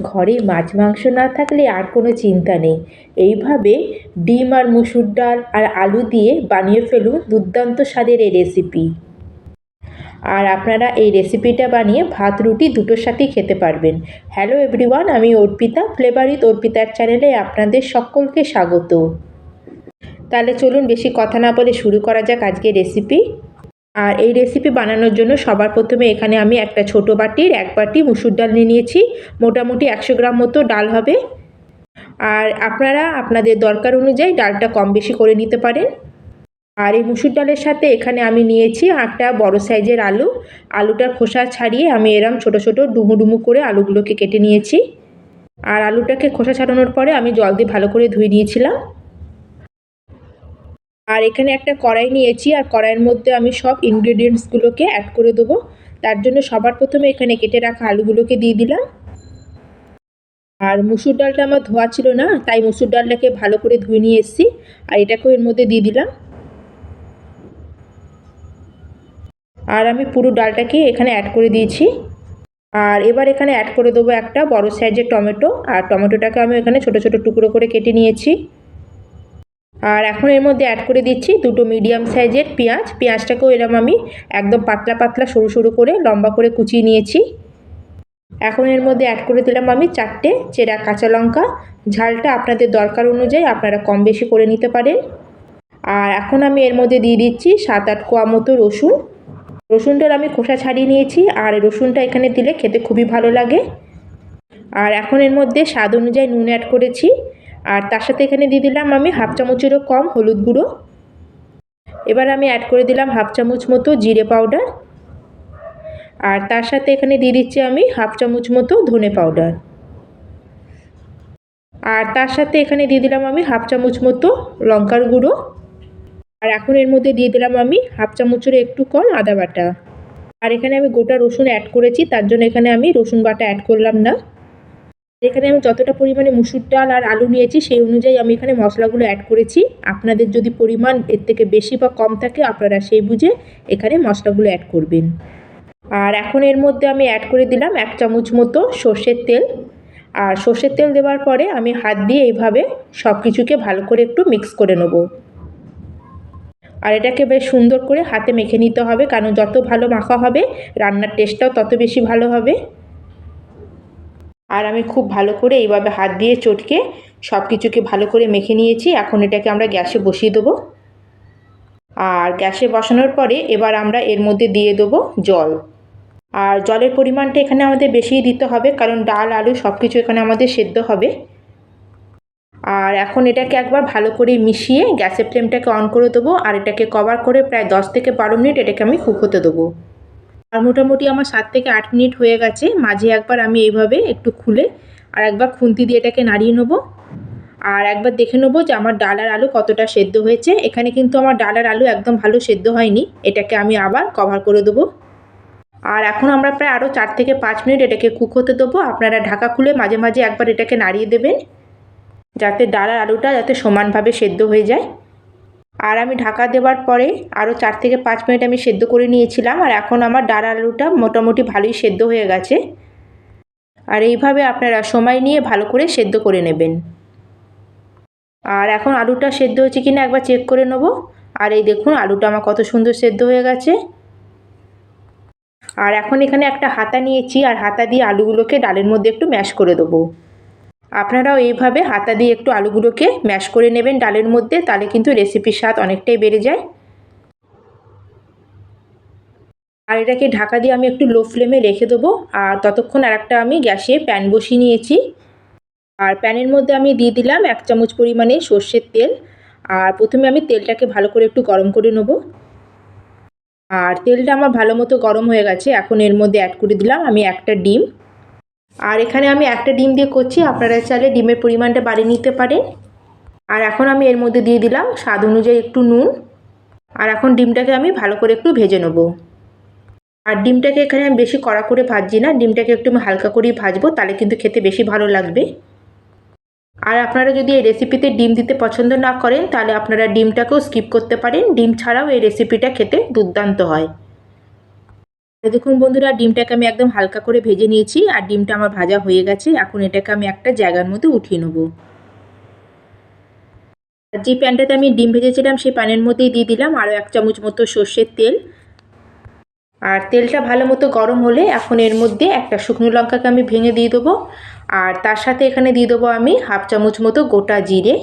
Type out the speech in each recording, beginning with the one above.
ঘরে মাছ মাংস না থাকলে আর কোনো চিন্তা নেই। এইভাবে ডিম আর মুসুর ডাল আর আলু দিয়ে বানিয়ে ফেলুন দুর্দান্ত স্বাদের এই রেসিপি। আর আপনারা এই রেসিপিটা বানিয়ে ভাত রুটি দুটোর সাথেই খেতে পারবেন। হ্যালো এভরিওয়ান, আমি অর্পিতা, ফ্লেভার উইথ অর্পিতার চ্যানেলে আপনাদের সকলকে স্বাগত। তাহলে চলুন বেশি কথা না বলে শুরু করা যাক আজকের রেসিপি। আর এই রেসিপি বানানোর জন্য সবার প্রথমে এখানে আমি একটা ছোটো বাটির 1 বাটি মুসুর ডাল নিয়ে নিয়েছি। মোটামুটি 100 গ্রাম মতো ডাল হবে। আর আপনারা আপনাদের দরকার অনুযায়ী ডালটা কম বেশি করে নিতে পারেন। আর এই মুসুর ডালের সাথে এখানে আমি নিয়েছি একটা বড় সাইজের আলু। আলুটার খোসা ছাড়িয়ে আমি এরম ছোটো ছোটো ডুমু ডুমু করে আলুগুলোকে কেটে নিয়েছি। আর আলুটাকে খোসা ছাড়ানোর পরে আমি জল দিয়ে ভালো করে ধুয়ে নিয়েছিলাম। আর এখানে একটা কড়াই নিয়েছি, আর কড়াইয়ের মধ্যে আমি সব ইনগ্রেডিয়েন্টসগুলোকে অ্যাড করে দেবো। তার জন্য সবার প্রথমে এখানে কেটে রাখা আলুগুলোকে দিয়ে দিলাম। আর মুসুর ডালটা আমার ধোয়া ছিল না, তাই মুসুর ডালটাকে ভালো করে ধুয়ে নিয়ে এসেছি। আর এটাকেও এর মধ্যে দিয়ে দিলাম। আর আমি পুরো ডালটাকে এখানে অ্যাড করে দিয়েছি। আর এবার এখানে অ্যাড করে দেবো একটা বড় সাইজের টমেটো। আর টমেটোটাকে আমি এখানে ছোটো ছোটো টুকরো করে কেটে নিয়েছি। আর এখন এর মধ্যে অ্যাড করে দিচ্ছি দুটো মিডিয়াম সাইজের পেঁয়াজ। পেঁয়াজটাকেও এরকম আমি একদম পাতলা পাতলা সরু সরু করে লম্বা করে কুচিয়ে নিয়েছি। এখন এর মধ্যে অ্যাড করে দিলাম আমি 4টে চেরা কাঁচা লঙ্কা। ঝালটা আপনাদের দরকার অনুযায়ী আপনারা কম বেশি করে নিতে পারেন। আর এখন আমি এর মধ্যে দিয়ে দিচ্ছি 7-8 কোয়া মতো রসুন। রসুনটার আমি খোসা ছাড়িয়ে নিয়েছি। আর রসুনটা এখানে দিলে খেতে খুবই ভালো লাগে। আর এখন এর মধ্যে স্বাদ অনুযায়ী নুন অ্যাড করেছি। আর তার সাথে এখানে দিয়ে দিলাম আমি 1/2 চামচেরও কম হলুদ গুঁড়ো। এবার আমি অ্যাড করে দিলাম 1/2 চামচ মতো জিরে পাউডার। আর তার সাথে এখানে দিয়ে দিচ্ছি আমি 1/2 চামচ মতো ধনে পাউডার। আর তার সাথে এখানে দিয়ে দিলাম আমি 1/2 চামচ মতো লঙ্কার গুঁড়ো। আর এখন এর মধ্যে দিয়ে দিলাম আমি 1/2 চামচের একটু কম আদা বাটা। আর এখানে আমি গোটা রসুন অ্যাড করেছি, তার জন্য এখানে আমি রসুন বাটা অ্যাড করলাম না। এখানে আমি যতটা পরিমাণে মুসুর ডাল আর আলু নিয়েছি সেই অনুযায়ী আমি এখানে মশলাগুলো অ্যাড করেছি। আপনাদের যদি পরিমাণ এর থেকে বেশি বা কম থাকে আপনারা সেই বুঝে এখানে মশলাগুলো অ্যাড করবেন। আর এখন এর মধ্যে আমি অ্যাড করে দিলাম 1 চামচ মতো সর্ষের তেল। আর সর্ষের তেল দেওয়ার পরে আমি হাত দিয়ে এইভাবে সব কিছুকে ভালো করে একটু মিক্স করে নেব। আর এটাকে বেশ সুন্দর করে হাতে মেখে নিতে হবে, কারণ যত ভালো মাখা হবে রান্নার টেস্টটাও তত বেশি ভালো হবে। আর আমি খুব ভালো করে এইভাবে হাত দিয়ে চটকে সব কিছুকে ভালো করে মেখে নিয়েছি। এখন এটাকে আমরা গ্যাসে বসিয়ে দেবো। আর গ্যাসে বসানোর পরে এবার আমরা এর মধ্যে দিয়ে দেবো জল। আর জলের পরিমাণটা এখানে আমাদের বেশিই দিতে হবে, কারণ ডাল আলু সব কিছু এখানে আমাদের সেদ্ধ হবে। আর এখন এটাকে একবার ভালো করে মিশিয়ে গ্যাসের ফ্লেমটাকে অন করে দেবো। আর এটাকে কভার করে প্রায় 10 থেকে 12 মিনিট এটাকে আমি কুক হতে দেবো। আর মোটামুটি আমার 7 থেকে 8 মিনিট হয়ে গেছে। মাঝে একবার আমি এইভাবে একটু খুলে আর একবার খুন্তি দিয়ে এটাকে নাড়িয়ে নেবো। আর একবার দেখে নেবো যে আমার ডাল আর আলু কতটা সেদ্ধ হয়েছে। এখানে কিন্তু আমার ডাল আর আলু একদম ভালো সেদ্ধ হয়নি। এটাকে আমি আবার কভার করে দেবো। আর এখন আমরা প্রায় আরও 4 থেকে 5 মিনিট এটাকে কুক হতে দেবো। আপনারা ঢাকা খুলে মাঝে মাঝে একবার এটাকে নাড়িয়ে দেবেন, যাতে ডাল আর আলুটা যাতে সমানভাবে সেদ্ধ হয়ে যায়। আর আমি ঢাকা দেওয়ার পরে আরও 4 থেকে 5 মিনিট আমি সেদ্ধ করে নিয়েছিলাম। আর এখন আমার ডাল আলুটা মোটামুটি ভালোই সেদ্ধ হয়ে গেছে। আর এইভাবে আপনারা সময় নিয়ে ভালো করে সেদ্ধ করে নেবেন। আর এখন আলুটা সেদ্ধ হয়েছে কিনা একবার চেক করে নেব। আর এই দেখুন আলুটা আমার কত সুন্দর সেদ্ধ হয়ে গেছে। আর এখন এখানে একটা হাতা নিয়েছি, আর হাতা দিয়ে আলুগুলোকে ডালের মধ্যে একটু ম্যাশ করে দেবো। আপনারাও এইভাবে হাতা দিয়ে একটু আলুগুলোকে ম্যাশ করে নেবেন ডালের মধ্যে, তাহলে কিন্তু রেসিপির স্বাদ অনেকটাই বেড়ে যায়। আর এটাকে ঢাকা দিয়ে আমি একটু লো ফ্লেমে রেখে দেবো। আর ততক্ষণ আর একটা আমি গ্যাসে প্যান বসিয়ে নিয়েছি। আর প্যানের মধ্যে আমি দিয়ে দিলাম 1 চামচ পরিমাণে সর্ষের তেল। আর প্রথমে আমি তেলটাকে ভালো করে একটু গরম করে নেব। আর তেলটা আমার ভালো মতো গরম হয়ে গেছে। এখন এর মধ্যে অ্যাড করে দিলাম আমি একটা ডিম। আর এখানে আমি একটা ডিম দিয়ে করছি, আপনারা চাইলে ডিমের পরিমাণটা বাড়িয়ে নিতে পারেন। আর এখন আমি এর মধ্যে দিয়ে দিলাম স্বাদ অনুযায়ী একটু নুন। আর এখন ডিমটাকে আমি ভালো করে একটু ভেজে নেব। আর ডিমটাকে এখানে আমি বেশি কড়া করে ভাজছি না, ডিমটাকে একটু আমি হালকা করেই ভাজবো, তাহলে কিন্তু খেতে বেশি ভালো লাগবে। আর আপনারা যদি এই রেসিপিতে ডিম দিতে পছন্দ না করেন তাহলে আপনারা ডিমটাকেও স্কিপ করতে পারেন। ডিম ছাড়াও এই রেসিপিটা খেতে দুর্দান্ত হয়। দেখুন বন্ধুরা, ডিমটাকে আমি একদম হালকা করে ভেজে নিয়েছি আর ডিমটা আমার ভাজা হয়ে গেছে। এখন এটাকে আমি একটা জায়গার মধ্যে উঠিয়ে নেব। যে প্যানটাতে আমি ডিম ভেজেছিলাম সেই প্যানের মধ্যেই দিয়ে দিলাম আরও 1 চামচ মতো সর্ষের তেল। আর তেলটা ভালো মতো গরম হলে এখন এর মধ্যে একটা শুকনো লঙ্কাকে আমি ভেঙে দিয়ে দেবো। আর তার সাথে এখানে দিয়ে দেবো আমি 1/2 চামচ মতো গোটা জিরে।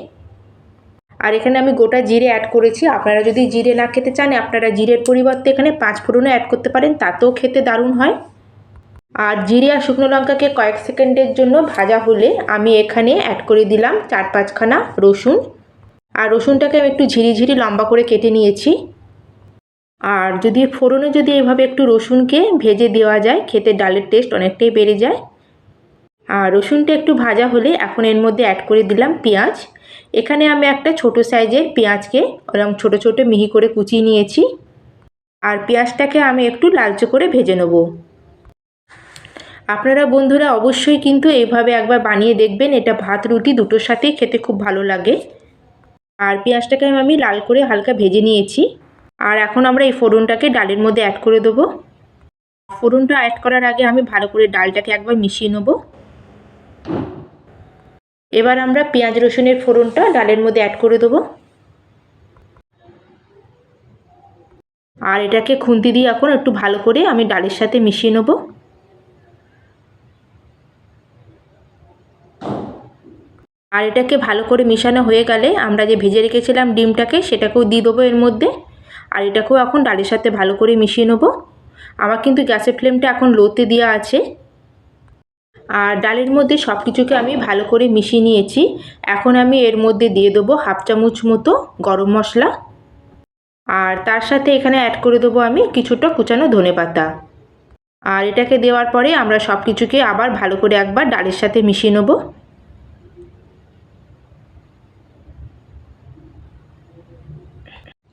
আর এখানে আমি গোটা জিরে অ্যাড করেছি। আপনারা যদি জিরে না খেতে চান আপনারা জিরের পরিবর্তে এখানে 5 ফোড়নও অ্যাড করতে পারেন, তাতেও খেতে দারুণ হয়। আর জিরে আর শুকনো লঙ্কাকে কয়েক সেকেন্ডের জন্য ভাজা হলে আমি এখানে অ্যাড করে দিলাম 4-5 খানা রসুন। আর রসুনটাকে আমি একটু ঝিরিঝিরি লম্বা করে কেটে নিয়েছি। আর যদি ফোড়নে যদি এভাবে একটু রসুনকে ভেজে দেওয়া যায় খেতে ডালের টেস্ট অনেকটাই বেড়ে যায়। আর রসুনটা একটু ভাজা হলে এখন এর মধ্যে অ্যাড করে দিলাম পেঁয়াজ। এখানে আমি একটা ছোট সাইজের পেঁয়াজকে এরকম ছোট ছোট মিহি করে কুচিয়ে নিয়েছি। আর পেঁয়াজটাকে আমি একটু লালচে করে ভেজে নেব। আপনারা বন্ধুরা অবশ্যই কিন্তু এইভাবে একবার বানিয়ে দেখবেন, এটা ভাত রুটি দুটোর সাথেই খেতে খুব ভালো লাগে। আর পেঁয়াজটাকে আমি লাল করে হালকা ভেজে নিয়েছি। আর এখন আমরা এই ফোড়নটাকে ডালের মধ্যে অ্যাড করে দেবো। ফোড়নটা অ্যাড করার আগে আমি ভালো করে ডালটাকে একবার মিশিয়ে নেব। এবার আমরা পেঁয়াজ রসুনের ফোড়নটা ডালের মধ্যে অ্যাড করে দেবো। আর এটাকে খুন্তি দিয়ে এখন একটু ভালো করে আমি ডালের সাথে মিশিয়ে নেব। আর এটাকে ভালো করে মিশানো হয়ে গেলে আমরা যে ভেজে রেখেছিলাম ডিমটাকে সেটাকেও দিয়ে দেবো এর মধ্যে। আর এটাকেও এখন ডালের সাথে ভালো করে মিশিয়ে নেব। আমার কিন্তু গ্যাসের ফ্লেমটা এখন লোতে দেওয়া আছে। আর ডালের মধ্যে সব কিছুকে আমি ভালো করে মিশিয়ে নিয়েছি। এখন আমি এর মধ্যে দিয়ে দেবো 1/2 চামচ মতো গরম মশলা। আর তার সাথে এখানে অ্যাড করে দেবো আমি কিছুটা কুচানো ধনেপাতা। আর এটাকে দেওয়ার পরে আমরা সব কিছুকে আবার ভালো করে একবার ডালের সাথে মিশিয়ে নেব।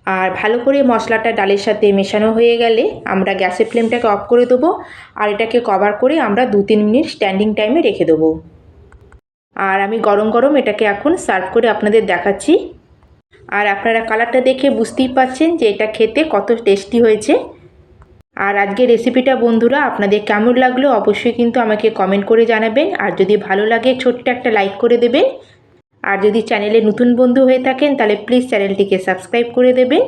আর ভালো করে মশলাটা ডালের সাথে মেশানো হয়ে গেলে আমরা গ্যাসের ফ্লেমটাকে অফ করে দেবো। আর এটাকে কভার করে আমরা 2-3 মিনিট স্ট্যান্ডিং টাইমে রেখে দেবো। আর আমি গরম গরম এটাকে এখন সার্ভ করে আপনাদের দেখাচ্ছি। আর আপনারা কালারটা দেখে বুঝতেই পারছেন যে এটা খেতে কত টেস্টি হয়েছে। আর আজকের রেসিপিটা বন্ধুরা আপনাদের কেমন লাগলো অবশ্যই কিন্তু আমাকে কমেন্ট করে জানাবেন। আর যদি ভালো লাগে ছোট্ট একটা লাইক করে দেবেন। আর যদি চ্যানেলে নতুন বন্ধু হয়ে থাকেন তাহলে প্লিজ চ্যানেলটিকে সাবস্ক্রাইব করে দেবেন।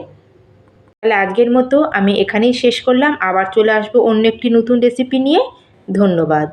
তাহলে আজকের মতো আমি এখানেই শেষ করলাম। আবার চলে আসবো অন্য একটি নতুন রেসিপি নিয়ে। ধন্যবাদ।